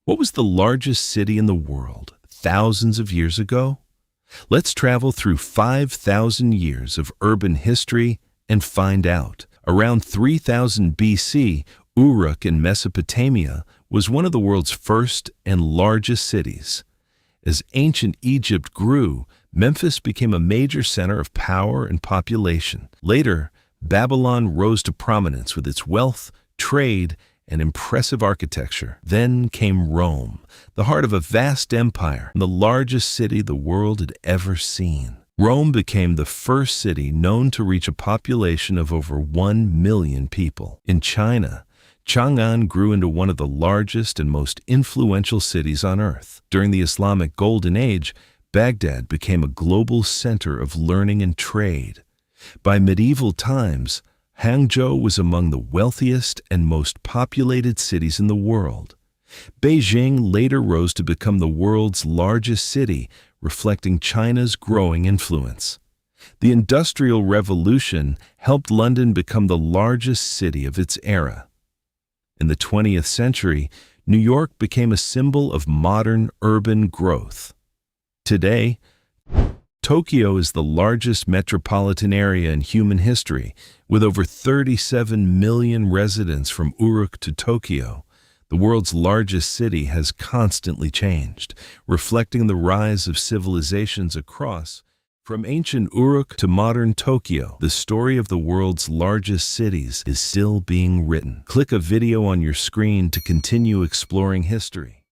What was the largest city in the world thousands of years ago? Let's travel through 5,000 years of urban history and find out. Around 3000 BC, Uruk in Mesopotamia was one of the world's first and largest cities. As ancient Egypt grew, Memphis became a major center of power and population. Later, Babylon rose to prominence with its wealth, trade, and impressive architecture. Then came Rome, the heart of a vast empire, and the largest city the world had ever seen. Rome became the first city known to reach a population of over 1 million people. In China, Chang'an grew into one of the largest and most influential cities on earth. During the Islamic Golden Age, Baghdad became a global center of learning and trade. By medieval times, Hangzhou was among the wealthiest and most populated cities in the world. Beijing later rose to become the world's largest city, reflecting China's growing influence. The Industrial Revolution helped London become the largest city of its era. In the 20th century, New York became a symbol of modern urban growth. Today, Tokyo is the largest metropolitan area in human history, with over 37 million residents from Uruk to Tokyo. The world's largest city has constantly changed, reflecting the rise of civilizations across. From ancient Uruk to modern Tokyo, the story of the world's largest cities is still being written. Click a video on your screen to continue exploring history.